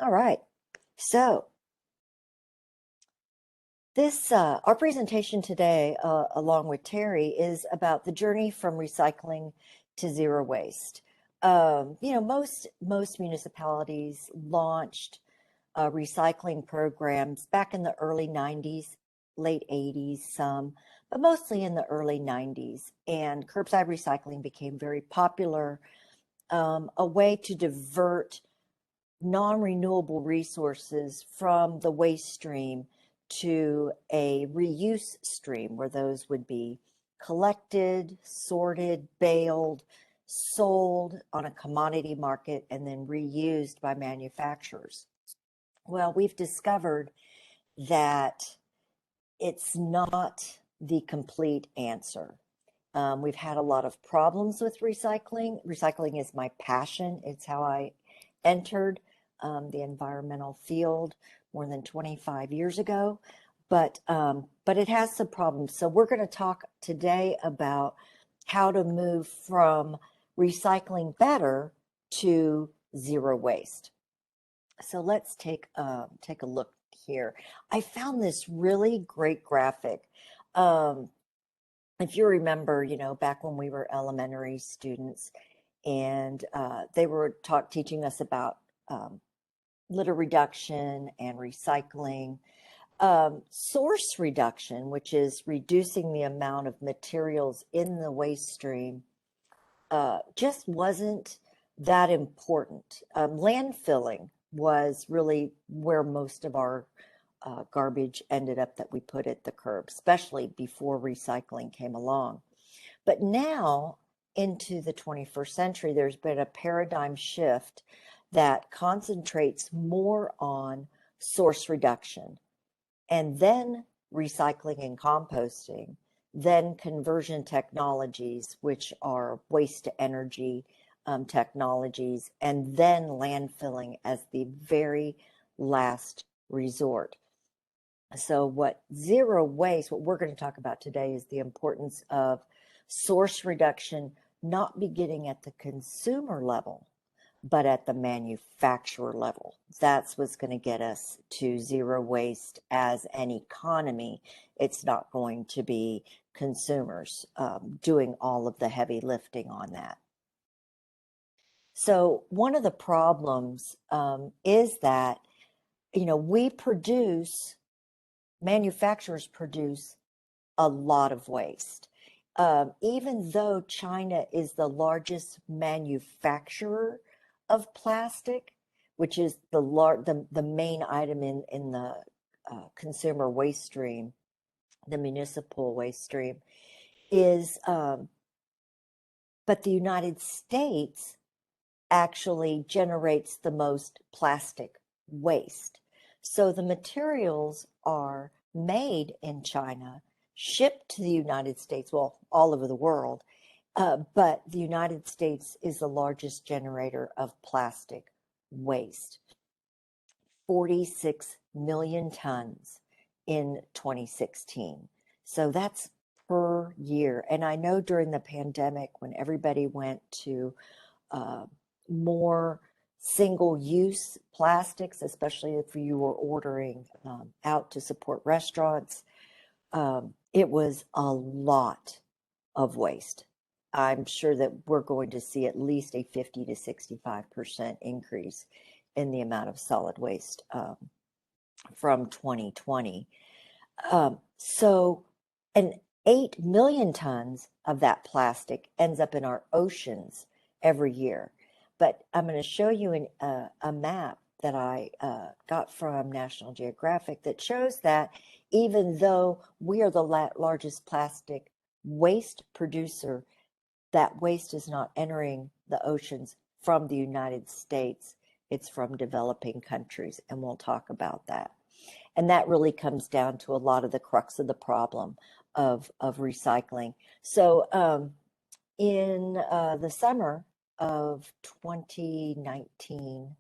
All right. So this our presentation today, along with Terry, is about the journey from recycling to zero waste. Most municipalities launched recycling programs back in the early 90s, late 80s, some, but mostly in the early 90s. And curbside recycling became very popular, a way to divert non-renewable resources from the waste stream to a reuse stream where those would be collected, sorted, baled, sold on a commodity market, and then reused by manufacturers. Well, we've discovered that it's not the complete answer. We've had a lot of problems with recycling. Recycling is my passion. It's how I entered the environmental field more than 25 years ago. But it has some problems. So we're going to talk today about how to move from recycling better to zero waste. So let's take a look here. I found this really great graphic. Um, if you remember, back when we were elementary students, and they were teaching us about litter reduction and recycling. Source reduction, which is reducing the amount of materials in the waste stream, just wasn't that important. Landfilling was really where most of our garbage ended up that we put at the curb, especially before recycling came along. But now, into the 21st century, there's been a paradigm shift that concentrates more on source reduction and then recycling and composting, then conversion technologies, which are waste to energy technologies, and then landfilling as the very last resort. So what we're going to talk about today is the importance of source reduction not beginning at the consumer level, but at the manufacturer level. That's what's going to get us to zero waste as an economy. It's not going to be consumers doing all of the heavy lifting on that. So one of the problems is that, manufacturers produce a lot of waste. Even though China is the largest manufacturer of plastic, which is the main item in the consumer waste stream, the municipal waste stream, is but the United States actually generates the most plastic waste. So the materials are made in China, shipped to the United States, well, all over the world, but the United States is the largest generator of plastic waste. 46 million tons in 2016. So that's per year. And I know during the pandemic, when everybody went to more single-use plastics, especially if you were ordering out to support restaurants, it was a lot of waste. I'm sure that we're going to see at least a 50 to 65% increase in the amount of solid waste from 2020. And 8 million tons of that plastic ends up in our oceans every year. But I'm going to show you a map that I got from National Geographic that shows that even though we are the largest plastic waste producer, that waste is not entering the oceans from the United States. It's from developing countries, and we'll talk about that. And that really comes down to a lot of the crux of the problem of recycling. So in the summer of 2019,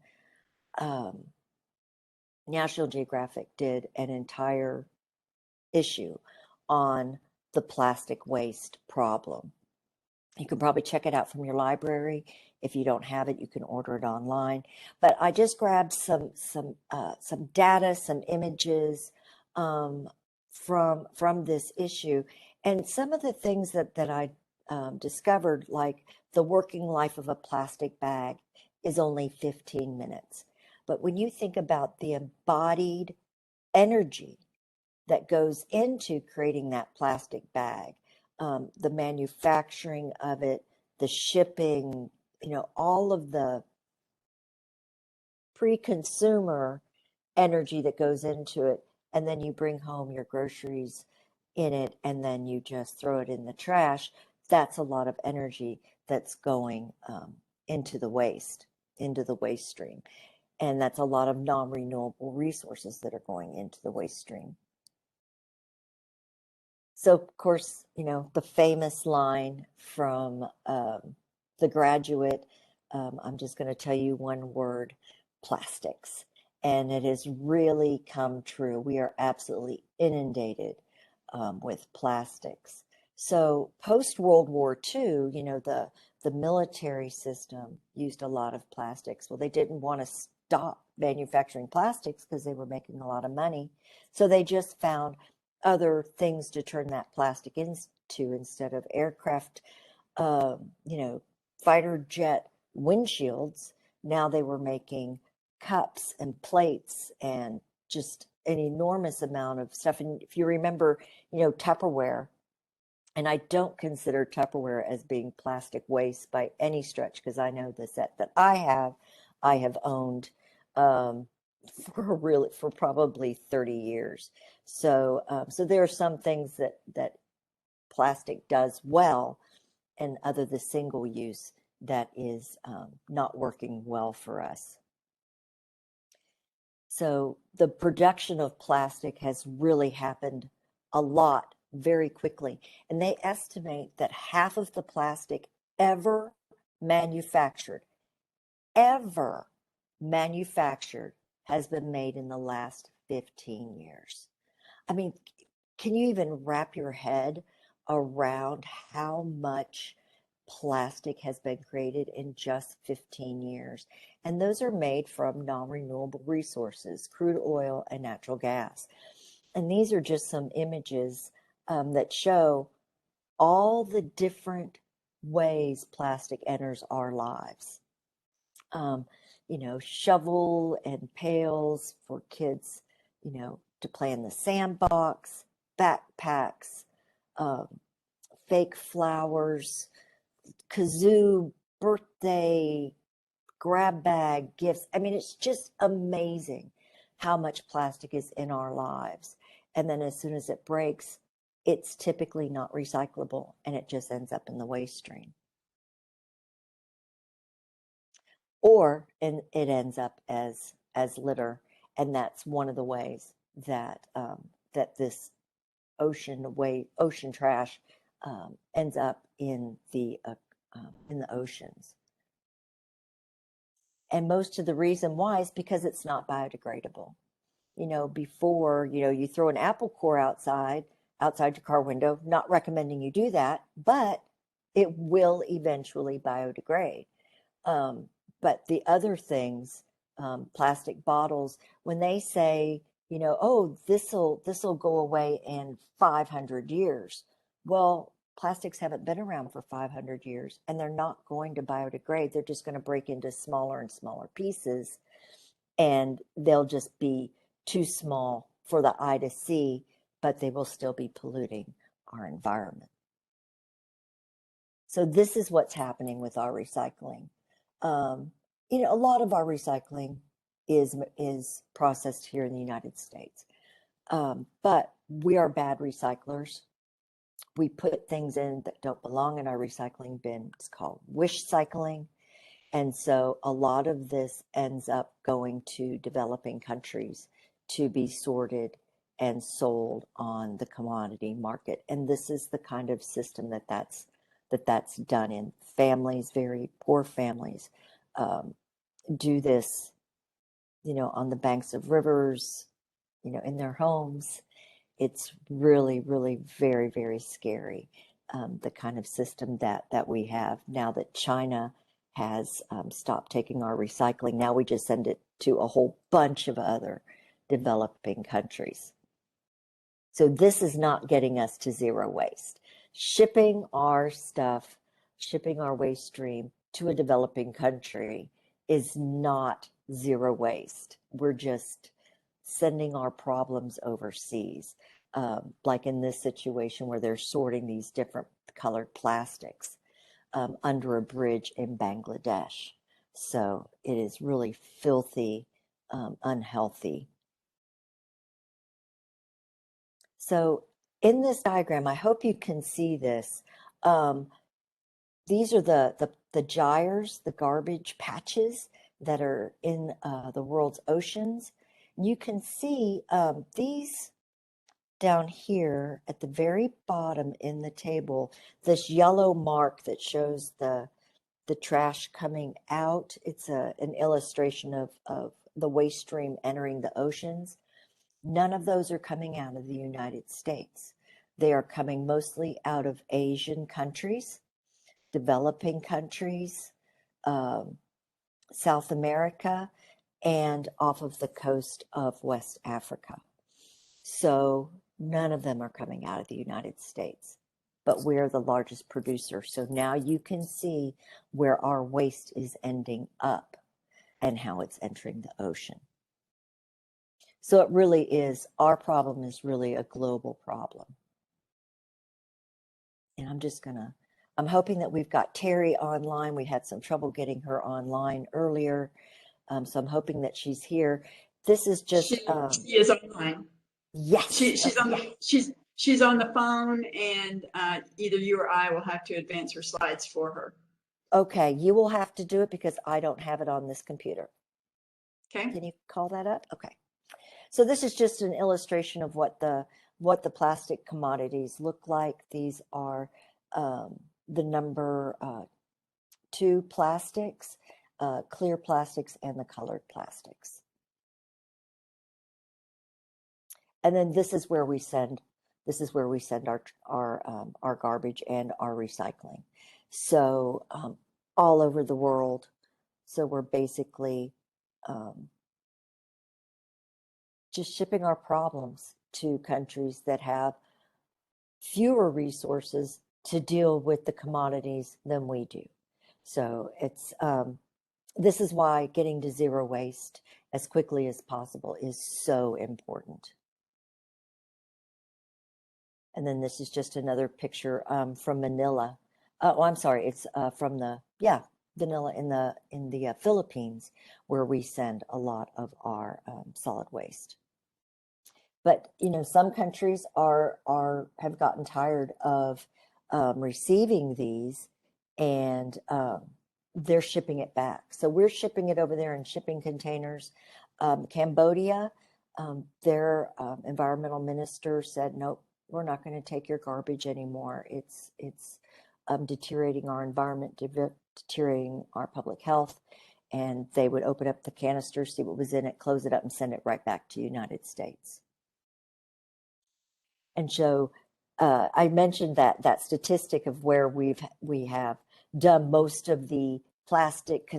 National Geographic did an entire issue on the plastic waste problem. You can probably check it out from your library. If you don't have it, you can order it online. But I just grabbed some data, some images from this issue, and some of the things that I discovered, like the working life of a plastic bag is only 15 minutes. But when you think about the embodied energy that goes into creating that plastic bag, the manufacturing of it, the shipping, all of the pre-consumer energy that goes into it, and then you bring home your groceries in it, and then you just throw it in the trash. That's a lot of energy that's going into the waste stream. And that's a lot of non-renewable resources that are going into the waste stream. So, of course, the famous line from The Graduate, I'm just going to tell you one word: plastics. And it has really come true. We are absolutely inundated with plastics. So post-World War II, the military system used a lot of plastics. Well, they didn't want to stop manufacturing plastics because they were making a lot of money. So they just found other things to turn that plastic into instead of aircraft, fighter jet windshields. Now they were making cups and plates and just an enormous amount of stuff. And if you remember, Tupperware, and I don't consider Tupperware as being plastic waste by any stretch, because I know the set that I have owned for probably 30 years. So there are some things that plastic does well, and other the single use that is not working well for us. So the production of plastic has really happened a lot very quickly. And they estimate that half of the plastic ever manufactured, ever manufactured, has been made in the last 15 years. I mean, can you even wrap your head around how much plastic has been created in just 15 years? And those are made from non-renewable resources, crude oil and natural gas. And these are just some images that show all the different ways plastic enters our lives. Shovel and pails for kids, to play in the sandbox, backpacks, fake flowers, kazoo, birthday, grab bag, gifts. I mean, it's just amazing how much plastic is in our lives. And then as soon as it breaks, it's typically not recyclable, and it just ends up in the waste stream. Or it ends up as litter, and that's one of the ways that that this ocean trash ends up in the oceans. And most of the reason why is because it's not biodegradable. Before, you throw an apple core outside your car window, not recommending you do that, but it will eventually biodegrade. But the other things, plastic bottles, when they say, oh, this'll go away in 500 years. Well, plastics haven't been around for 500 years, and they're not going to biodegrade. They're just going to break into smaller and smaller pieces, and they'll just be too small for the eye to see, but they will still be polluting our environment. So this is what's happening with our recycling. A lot of our recycling is processed here in the United States, but we are bad recyclers. We put things in that don't belong in our recycling bin. It's called wish cycling. And so a lot of this ends up going to developing countries to be sorted and sold on the commodity market. And this is the kind of system that's done in. Families, very poor families, do this, on the banks of rivers, in their homes. It's really, really very, very scary. the kind of system that we have now that China has stopped taking our recycling. Now we just send it to a whole bunch of other developing countries. So this is not getting us to zero waste. Shipping our stuff, shipping our waste stream to a developing country is not zero waste. We're just sending our problems overseas. Like in this situation where they're sorting these different colored plastics under a bridge in Bangladesh. So it is really filthy, unhealthy. So in this diagram, I hope you can see this. These are the gyres, the garbage patches that are in the world's oceans. You can see these down here at the very bottom in the table, this yellow mark that shows the trash coming out. It's an illustration of the waste stream entering the oceans. None of those are coming out of the United States. They are coming mostly out of Asian countries, developing countries, South America, and off of the coast of West Africa. So none of them are coming out of the United States, but we're the largest producer. So now you can see where our waste is ending up and how it's entering the ocean. So it really is, our problem is really a global problem. And I'm hoping that we've got Terry online. We had some trouble getting her online earlier. So I'm hoping that she's here. This is just... She is online. Yes. She's on the phone, and either you or I will have to advance her slides for her. Okay, you will have to do it because I don't have it on this computer. Okay. Can you call that up? Okay. So this is just an illustration of what the plastic commodities look like. These are the number 2 plastics, clear plastics, and the colored plastics. And then this is where we send our garbage and our recycling. So all over the world. So we're basically just shipping our problems to countries that have fewer resources to deal with the commodities than we do. So it's this is why getting to zero waste as quickly as possible is so important. And then this is just another picture from Manila. Oh, I'm sorry, it's from Manila in the Philippines, where we send a lot of our solid waste. But some countries have gotten tired of receiving these, and they're shipping it back. So we're shipping it over there in shipping containers. Cambodia, their environmental minister said, nope, we're not going to take your garbage anymore. It's deteriorating our environment, deteriorating our public health. And they would open up the canister, see what was in it, close it up, and send it right back to the United States. And so I mentioned that statistic of where we have done most of the plastic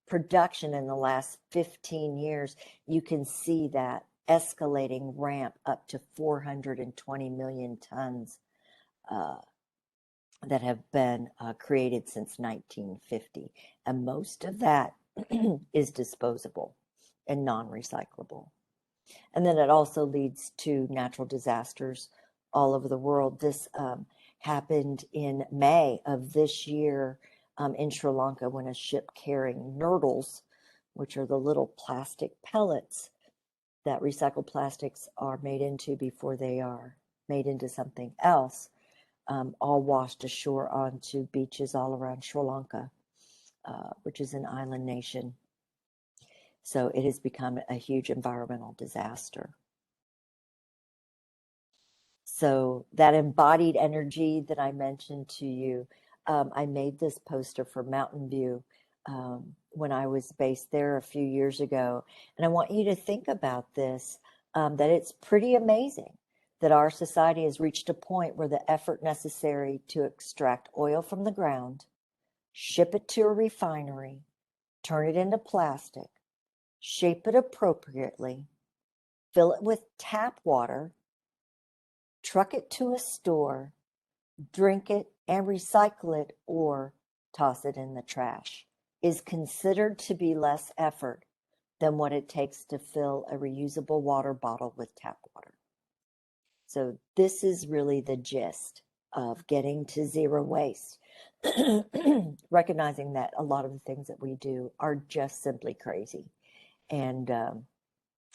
production in the last 15 years. You can see that escalating ramp up to 420 million tons that have been created since 1950. And most of that is disposable and non-recyclable. And then it also leads to natural disasters all over the world. This happened in May of this year in Sri Lanka when a ship carrying nurdles, which are the little plastic pellets that recycled plastics are made into before they are made into something else, all washed ashore onto beaches all around Sri Lanka, which is an island nation. So it has become a huge environmental disaster. So that embodied energy that I mentioned to you, I made this poster for Mountain View when I was based there a few years ago. And I want you to think about this, that it's pretty amazing that our society has reached a point where the effort necessary to extract oil from the ground, ship it to a refinery, turn it into plastic, shape it appropriately, fill it with tap water, truck it to a store, drink it, and recycle it or toss it in the trash is considered to be less effort than what it takes to fill a reusable water bottle with tap water. So this is really the gist of getting to zero waste. Recognizing that a lot of the things that we do are just simply crazy, and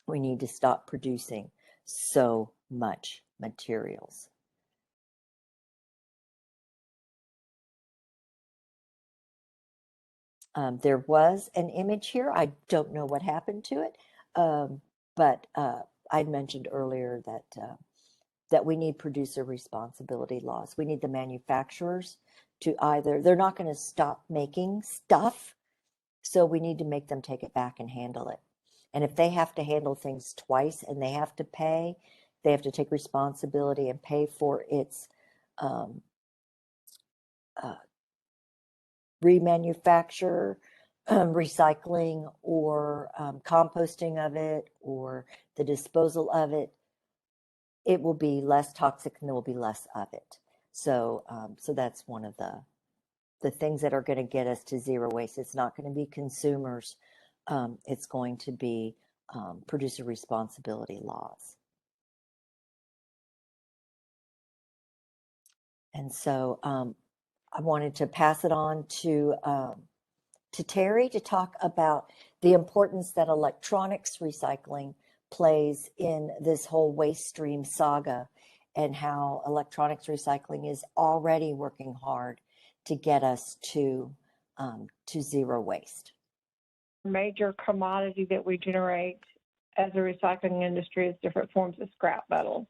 we need to stop producing so much materials. There was an image here. I don't know what happened to it, but I mentioned earlier that we need producer responsibility laws. We need the manufacturers to either, they're not going to stop making stuff, so we need to make them take it back and handle it. And if they have to handle things twice and they have to pay, they have to take responsibility and pay for its remanufacture, recycling, or composting of it, or the disposal of it. It will be less toxic and there will be less of it. So, so that's one of the things that are going to get us to zero waste. It's not going to be consumers. It's going to be producer responsibility laws. And so I wanted to pass it on to Terry to talk about the importance that electronics recycling plays in this whole waste stream saga, and how electronics recycling is already working hard to get us to zero waste. Major commodity that we generate as a recycling industry is different forms of scrap metal,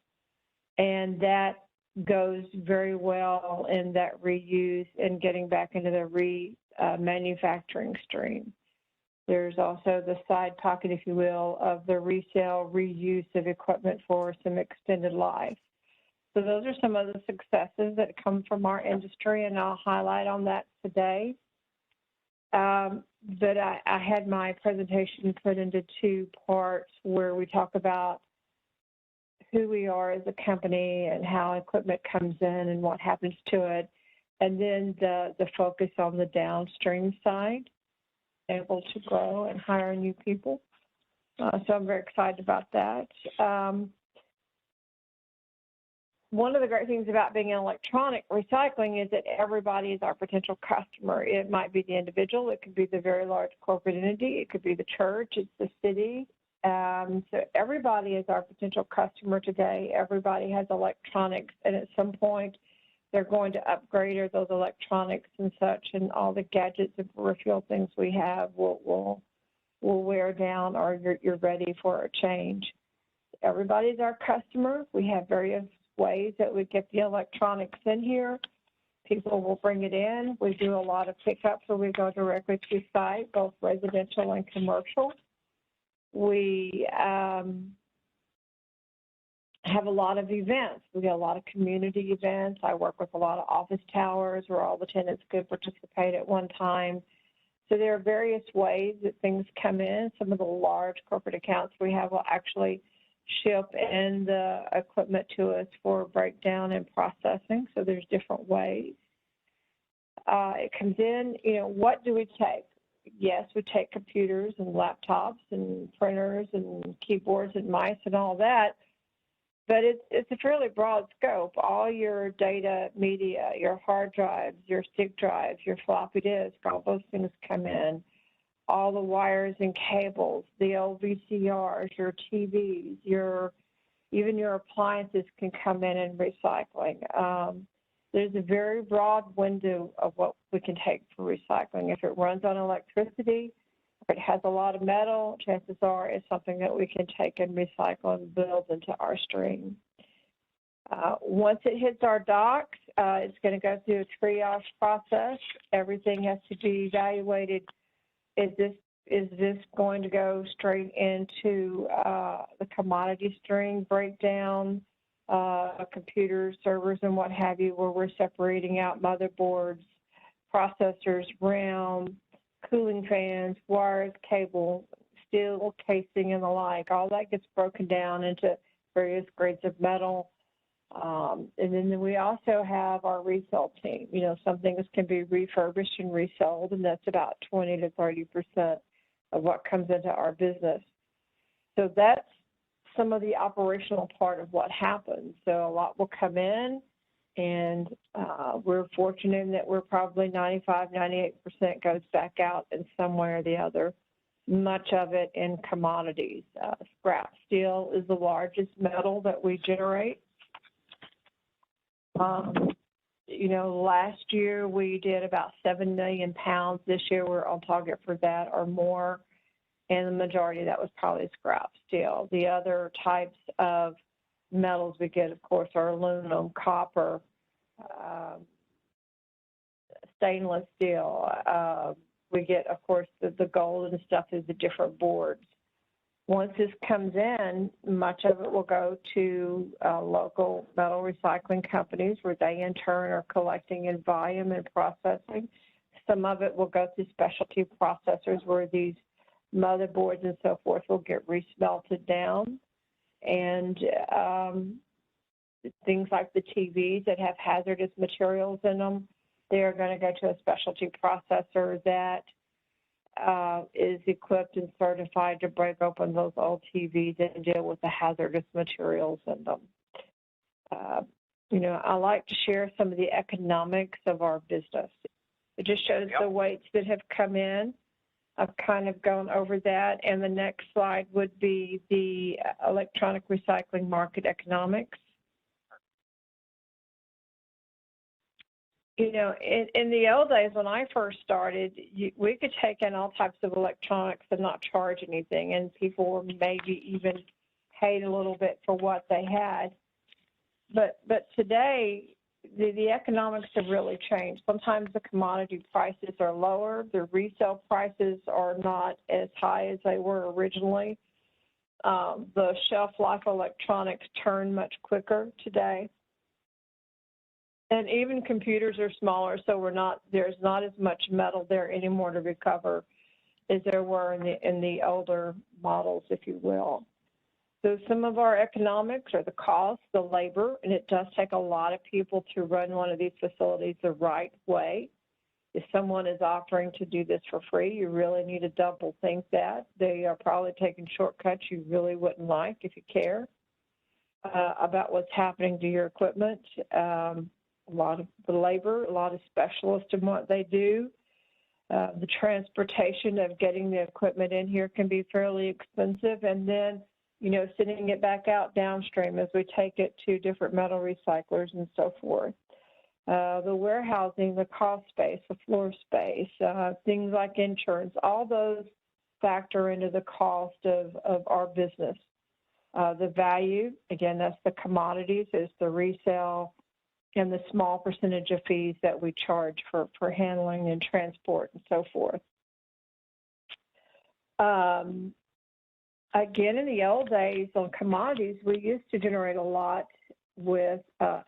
and that goes very well in that reuse and getting back into the manufacturing stream. There's also the side pocket, if you will, of the resale, reuse of equipment for some extended life. So those are some of the successes that come from our industry, and I'll highlight on that today. But I had my presentation put into two parts where we talk about who we are as a company and how equipment comes in and what happens to it, and then the focus on the downstream side, able to grow and hire new people. So I'm very excited about that. One of the great things about being in electronic recycling is that everybody is our potential customer. It might be the individual, it could be the very large corporate entity, it could be the church, it's the city. So everybody is our potential customer today. Everybody has electronics, and at some point they're going to upgrade those electronics and such, and all the gadgets and peripheral things we have will wear down, or you're ready for a change. Everybody's our customer. We have various ways that we get the electronics in here. People will bring it in. We do a lot of pickups where we go directly to site, both residential and commercial. We have a lot of events. We get a lot of community events. I work with a lot of office towers where all the tenants could participate at one time. So there are various ways that things come in. Some of the large corporate accounts we have will actually ship in the equipment to us for breakdown and processing. So there's different ways. It comes in, what do we take? Yes, we take computers and laptops and printers and keyboards and mice and all that, but it's a fairly broad scope. All your data media, your hard drives, your stick drives, your floppy disk, all those things come in. All the wires and cables, the old VCRs, your TVs, even your appliances can come in recycling. There's a very broad window of what we can take for recycling. If it runs on electricity, if it has a lot of metal, chances are it's something that we can take and recycle and build into our stream. Once it hits our docks, it's going to go through a triage process. Everything has to be evaluated. Is this going to go straight into the commodity stream breakdown? computer servers and what have you, where we're separating out motherboards, processors, RAM, cooling fans, wires, cable, steel casing, and the like. All that gets broken down into various grades of metal. And then we also have our resale team. You know, some things can be refurbished and resold, and that's about 20 to 30% of what comes into our business. So that's some of the operational part of what happens. So a lot will come in, and we're fortunate that we're probably 95, 98% goes back out in some way or the other, much of it in commodities. Scrap steel is the largest metal that we generate. You know, last year we did about 7 million pounds. This year we're on target for that or more. And the majority of that was probably scrap steel. The other types of metals we get, of course, are aluminum, copper, stainless steel. We get, of course, the gold and stuff is the different boards. Once this comes in, much of it will go to local metal recycling companies where they in turn are collecting in volume and processing. Some of it will go to specialty processors where these motherboards and so forth will get resmelted down. And things like the TVs that have hazardous materials in them, they are going to go to a specialty processor that is equipped and certified to break open those old TVs and deal with the hazardous materials in them. You know, I like to share some of the economics of our business. It just shows the weights that have come in. I've kind of gone over that, and the next slide would be the electronic recycling market economics. You know, in the old days when I first started, we could take in all types of electronics and not charge anything, and people were maybe even paid a little bit for what they had. But today, the economics have really changed. Sometimes the commodity prices are lower. The resale prices are not as high as they were originally. The shelf life electronics turn much quicker today. And even computers are smaller, so there's not as much metal there anymore to recover as there were in the older models, if you will. So some of our economics are the cost, the labor, and it does take a lot of people to run one of these facilities the right way. If someone is offering to do this for free, you really need to double think that. They are probably taking shortcuts you really wouldn't like if you care about what's happening to your equipment. A lot of the labor, a lot of specialists in what they do. The transportation of getting the equipment in here can be fairly expensive, and then, you know, sending it back out downstream as we take it to different metal recyclers and so forth. The warehousing, the cost space, the floor space, things like insurance, all those factor into the cost of our business. The value, again, that's the commodities, is the resale, and the small percentage of fees that we charge for handling and transport and so forth. Again, in the old days on commodities, we used to generate a lot with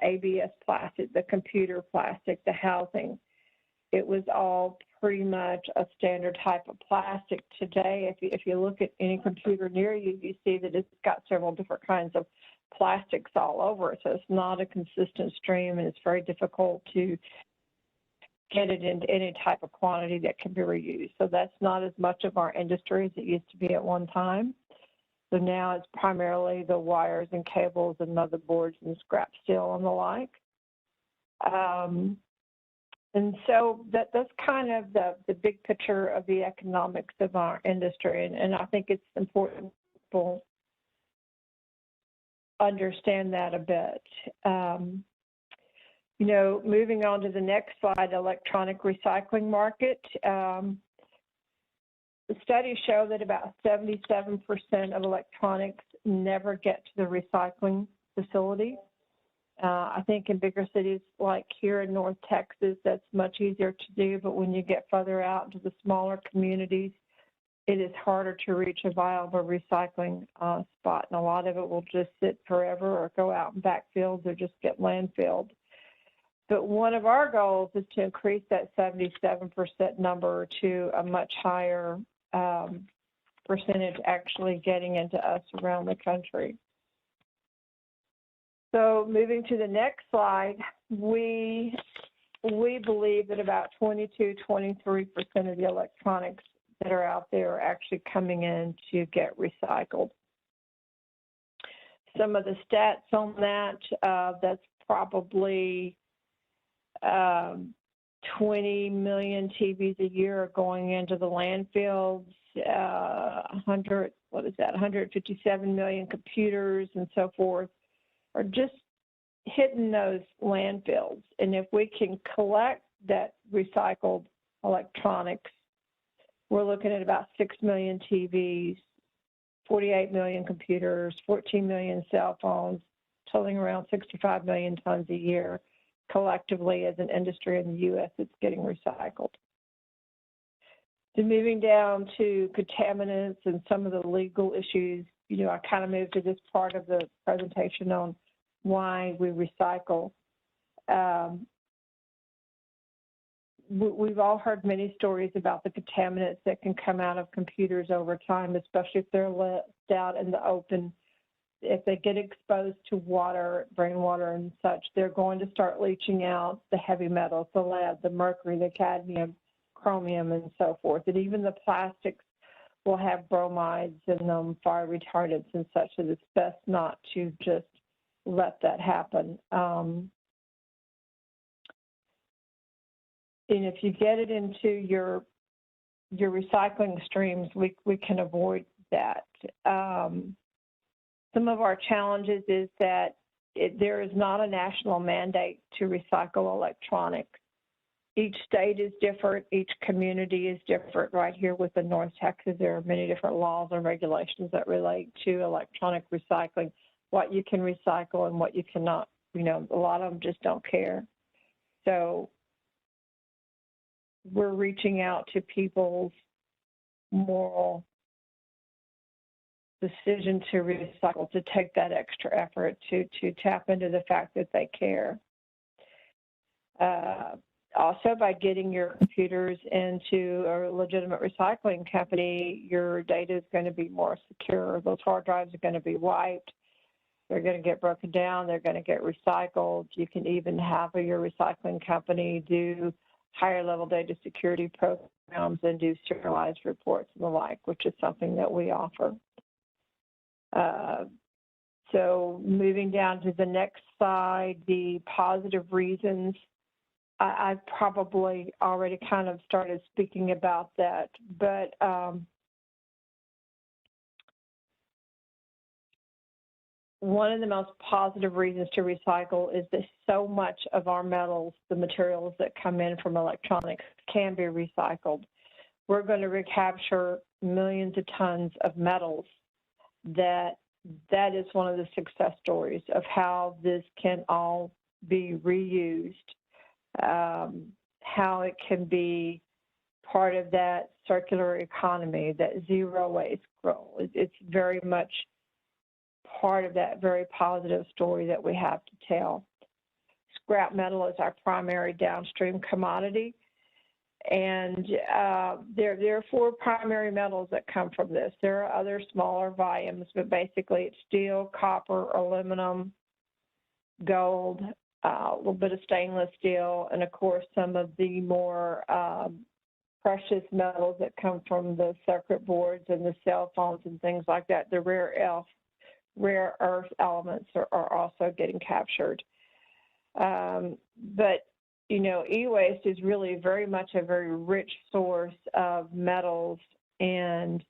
ABS plastic, the computer plastic, the housing. It was all pretty much a standard type of plastic. Today, if you look at any computer near you, you see that it's got several different kinds of plastics all over it, so it's not a consistent stream, and it's very difficult to get it into any type of quantity that can be reused. So that's not as much of our industry as it used to be at one time. So now it's primarily the wires and cables and motherboards and scrap steel and the like. And so that's kind of the big picture of the economics of our industry, and I think it's important people understand that a bit. You know, moving on to the next slide, electronic recycling market. The studies show that about 77% of electronics never get to the recycling facility. I think in bigger cities like here in North Texas, that's much easier to do, but when you get further out into the smaller communities, it is harder to reach a viable recycling spot, and a lot of it will just sit forever or go out in backfields or just get landfilled. But one of our goals is to increase that 77% number to a much higher percentage actually getting into us around the country. So moving to the next slide, we believe that about 22, 23% of the electronics that are out there are actually coming in to get recycled. Some of the stats on that, that's probably 20 million TVs a year are going into the landfills, 157 million computers and so forth are just hitting those landfills. And if we can collect that recycled electronics, we're looking at about 6 million TVs, 48 million computers, 14 million cell phones, totaling around 65 million tons a year collectively as an industry in the U.S. that's getting recycled. So moving down to contaminants and some of the legal issues, I kind of moved to this part of the presentation on why we recycle. We've all heard many stories about the contaminants that can come out of computers over time, especially if they're left out in the open. If they get exposed to water, rainwater and such, they're going to start leaching out the heavy metals, the lead, the mercury, the cadmium, chromium, and so forth. And even the plastics will have bromides in them, fire retardants and such, so it's best not to just let that happen. And if you get it into your recycling streams, we can avoid that. Some of our challenges is that there is not a national mandate to recycle electronics. Each state is different, each community is different. Right here within North Texas, there are many different laws and regulations that relate to electronic recycling, what you can recycle and what you cannot. A lot of them just don't care. So we're reaching out to people's moral decision to recycle, to take that extra effort, to tap into the fact that they care. Also, by getting your computers into a legitimate recycling company, your data is going to be more secure. Those hard drives are going to be wiped. They're going to get broken down. They're going to get recycled. You can even have your recycling company do higher level data security programs and do serialized reports and the like, which is something that we offer. So moving down to the next slide, the positive reasons. I've probably already kind of started speaking about that, but one of the most positive reasons to recycle is that so much of our metals, the materials that come in from electronics, can be recycled. We're going to recapture millions of tons of metals. That is one of the success stories of how this can all be reused, how it can be part of that circular economy, that zero waste goal. It's very much part of that very positive story that we have to tell. Scrap metal is our primary downstream commodity. And there are 4 primary metals that come from this. There are other smaller volumes, but basically it's steel, copper, aluminum, gold, a little bit of stainless steel, and of course some of the more precious metals that come from the circuit boards and the cell phones and things like that. The rare earth elements are also getting captured. But e-waste is really very much a very rich source of metals and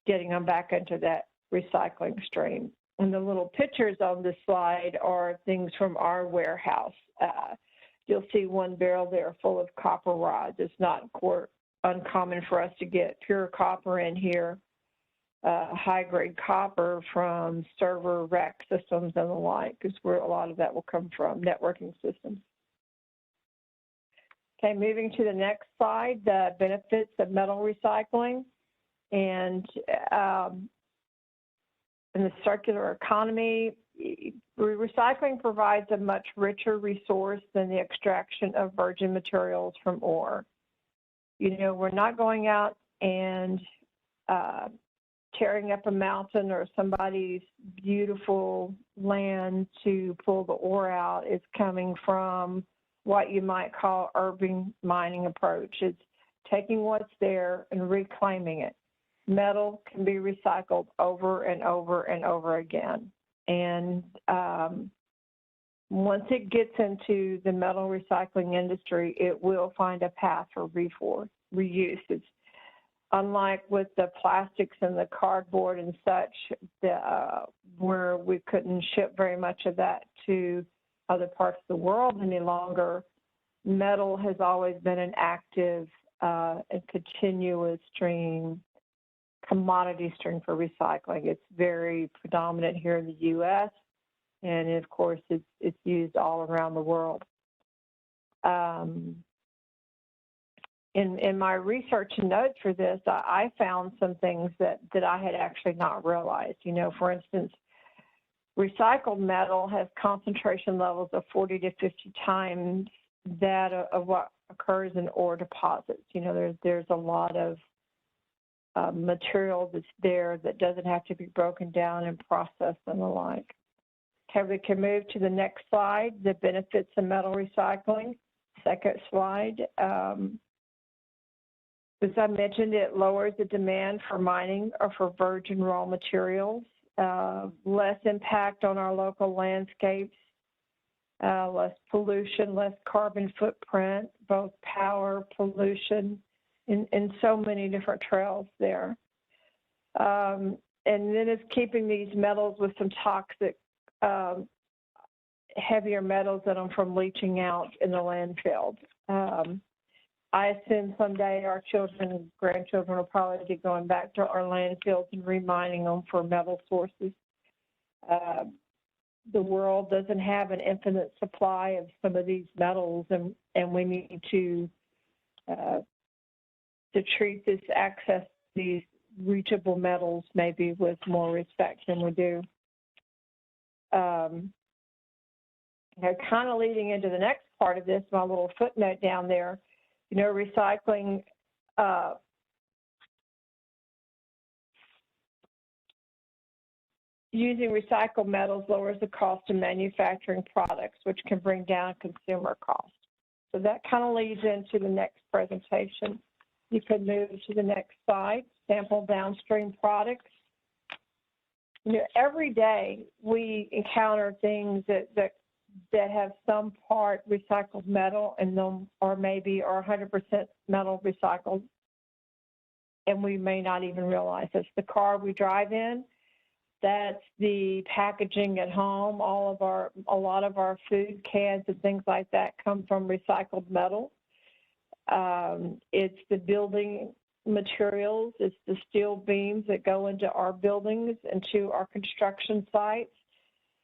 getting them back into that recycling stream. And the little pictures on this slide are things from our warehouse. You'll see one barrel there full of copper rods. It's not uncommon for us to get pure copper in here, high-grade copper from server rack systems and the like, is where a lot of that will come from, networking systems. Okay, moving to the next slide, the benefits of metal recycling. And in the circular economy, recycling provides a much richer resource than the extraction of virgin materials from ore. You know, we're not going out and tearing up a mountain or somebody's beautiful land to pull the ore out. It's coming from what you might call urban mining approach. It's taking what's there and reclaiming it. Metal can be recycled over and over and over again. And once it gets into the metal recycling industry, it will find a path for reuse. It's unlike with the plastics and the cardboard and such, where we couldn't ship very much of that to other parts of the world any longer. Metal has always been an active and continuous commodity stream for recycling. It's very predominant here in the U.S., and of course, it's used all around the world. In my research and notes for this, I found some things that I had actually not realized. You know, for instance, recycled metal has concentration levels of 40 to 50 times that of what occurs in ore deposits. You know, there's a lot of material that's there that doesn't have to be broken down and processed and the like. Okay, we can move to the next slide, the benefits of metal recycling. Second slide. As I mentioned, it lowers the demand for mining or for virgin raw materials, less impact on our local landscapes, less pollution, less carbon footprint, both power, pollution, and so many different trails there. And then it's keeping these metals with some toxic, heavier metals in them from leaching out in the landfill. I assume someday our children and grandchildren will probably be going back to our landfills and remining them for metal sources. The world doesn't have an infinite supply of some of these metals, and we need to treat this access to these reachable metals maybe with more respect than we do. Kind of leading into the next part of this, my little footnote down there, you know, recycling using recycled metals lowers the cost of manufacturing products, which can bring down consumer costs. So that kind of leads into the next presentation. You could move to the next slide, sample downstream products. You know, every day we encounter things that have some part recycled metal in them, or maybe are 100% metal recycled, and we may not even realize it's the car we drive in. That's the packaging at home. A lot of our food cans and things like that come from recycled metal. It's the building materials. It's the steel beams that go into our buildings and to our construction sites.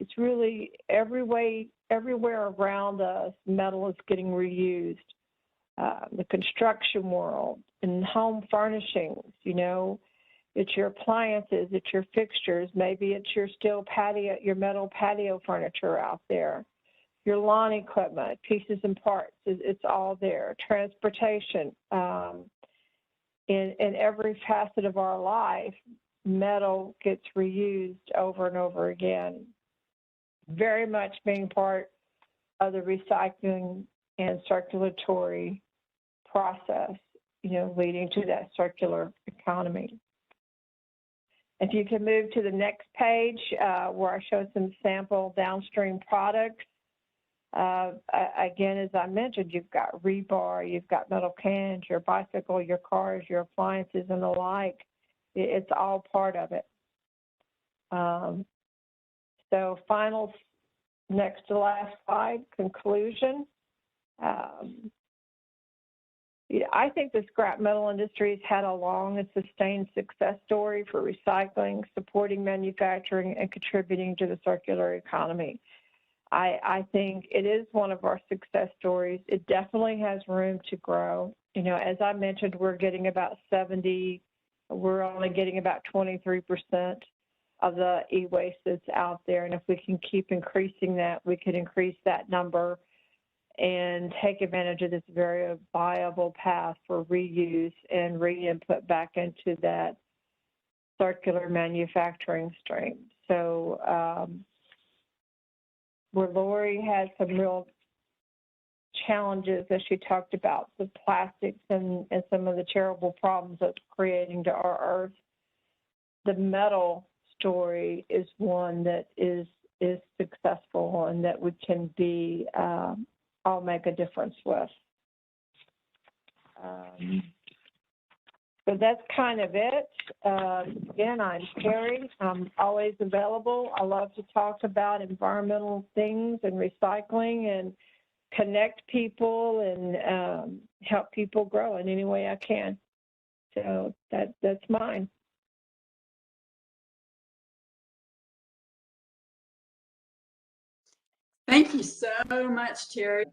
It's really everywhere around us, metal is getting reused. The construction world and home furnishings, you know, it's your appliances, it's your fixtures, maybe it's your steel patio, your metal patio furniture out there, your lawn equipment, pieces and parts, it's all there. Transportation, in every facet of our life, metal gets reused over and over again. Very much being part of the recycling and circulatory process, you know, leading to that circular economy. If you can move to the next page, where I show some sample downstream products. Again, as I mentioned, you've got rebar, you've got metal cans, your bicycle, your cars, your appliances, and the like. It's all part of it. So final, next to last slide, conclusion. I think the scrap metal industry has had a long and sustained success story for recycling, supporting manufacturing, and contributing to the circular economy. I think it is one of our success stories. It definitely has room to grow. You know, as I mentioned, we're getting about 70 We're only getting about 23% of the e-waste that's out there. And if we can keep increasing that, we could increase that number and take advantage of this very viable path for reuse and re-input back into that circular manufacturing stream. So where Lori had some real challenges as she talked about the plastics and some of the terrible problems that's creating to our earth, the metal story is one that is successful and that we can be all make a difference with. So that's kind of it. Again, I'm Carrie. I'm always available. I love to talk about environmental things and recycling and connect people and help people grow in any way I can. So that's mine. Thank you so much, Terry.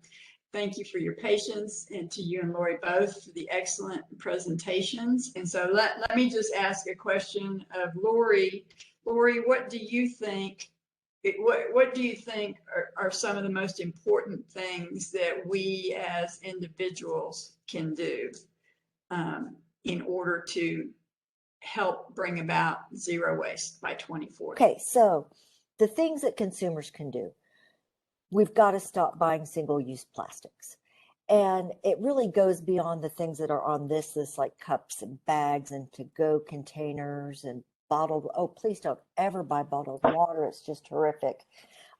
Thank you for your patience, and to you and Lori both for the excellent presentations. And so let me just ask a question of Lori. Lori, what do you think? What do you think are some of the most important things that we as individuals can do in order to help bring about zero waste by 2040? Okay, so the things that consumers can do. We've got to stop buying single-use plastics. And it really goes beyond the things that are on this list, like cups and bags and to-go containers and bottled, oh, please don't ever buy bottled water. It's just horrific.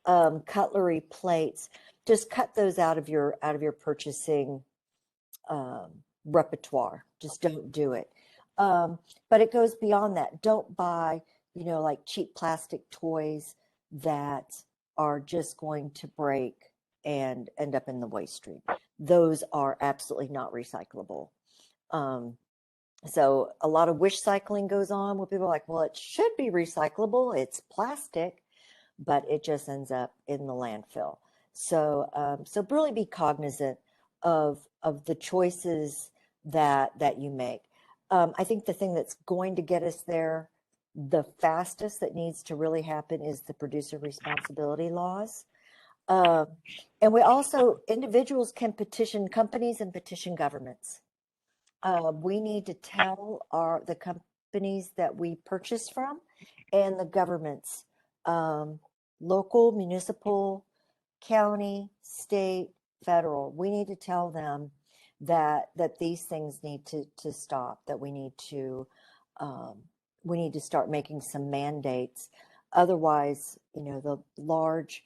Cutlery, plates, just cut those out of your purchasing repertoire. Just don't do it. But it goes beyond that. Don't buy, like cheap plastic toys that are just going to break and end up in the waste stream. Those are absolutely not recyclable. So a lot of wish cycling goes on where people are like, well, it should be recyclable. It's plastic, but it just ends up in the landfill. So so really be cognizant of the choices that you make. I think the thing that's going to get us there the fastest that needs to really happen is the producer responsibility laws. And we also, individuals can petition companies and petition governments. We need to tell the companies that we purchase from and the governments, local, municipal, county, state, federal, we need to tell them that these things need to stop, that we need to start making some mandates. Otherwise, the large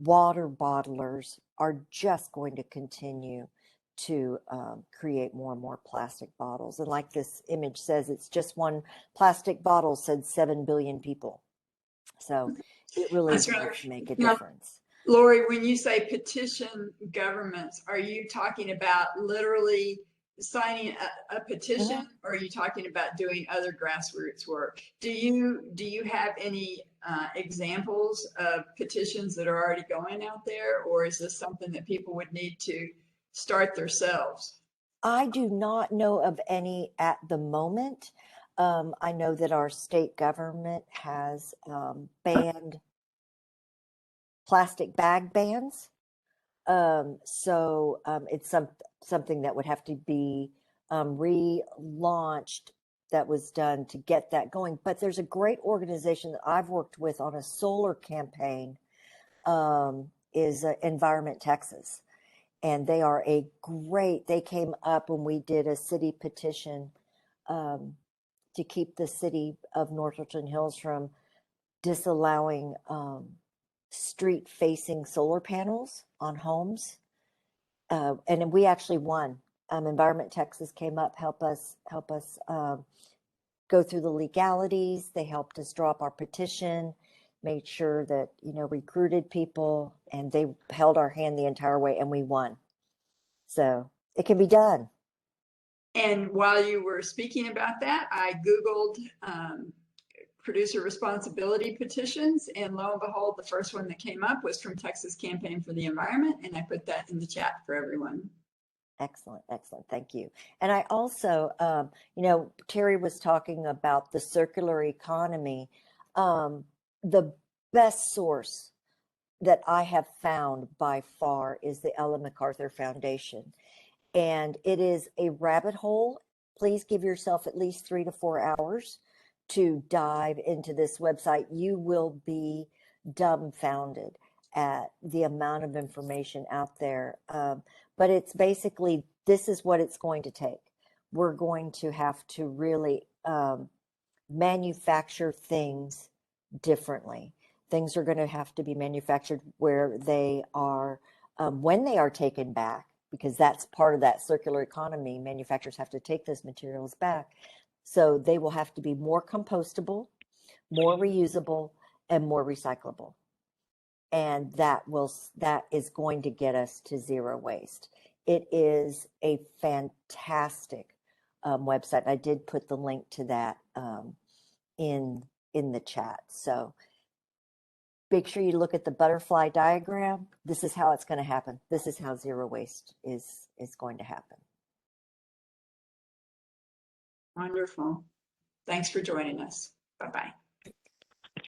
water bottlers are just going to continue to create more and more plastic bottles. And like this image says, it's just one plastic bottle said 7 billion people. So it really does make a difference. Lori, when you say petition governments, are you talking about literally signing a petition, or are you talking about doing other grassroots work? Do you have any examples of petitions that are already going out there, or is this something that people would need to start themselves? I do not know of any at the moment. I know that our state government has banned plastic bag bans. So it's something that would have to be relaunched, that was done to get that going. But there's a great organization that I've worked with on a solar campaign, is Environment Texas. And they are they came up when we did a city petition to keep the city of Northallerton Hills from disallowing street-facing solar panels on homes. And we actually won. Environment Texas came up, help us go through the legalities. They helped us draw up our petition, made sure that, recruited people, and they held our hand the entire way, and we won. So it can be done. And while you were speaking about that, I Googled producer responsibility petitions, and lo and behold, the first one that came up was from Texas Campaign for the Environment, and I put that in the chat for everyone. Excellent, excellent. Thank you. And I also, Terry was talking about the circular economy. The best source that I have found by far is the Ellen MacArthur Foundation. And it is a rabbit hole. Please give yourself at least 3 to 4 hours to dive into this website. You will be dumbfounded at the amount of information out there. But it's basically, this is what it's going to take. We're going to have to really manufacture things differently. Things are going to have to be manufactured where they are, when they are taken back, because that's part of that circular economy. Manufacturers have to take those materials back. So they will have to be more compostable, more reusable, and more recyclable. And that is going to get us to zero waste. It is a fantastic website. I did put the link to that in the chat. So make sure you look at the butterfly diagram. This is how it's going to happen. This is how zero waste is going to happen. Wonderful. Thanks for joining us. Bye-bye.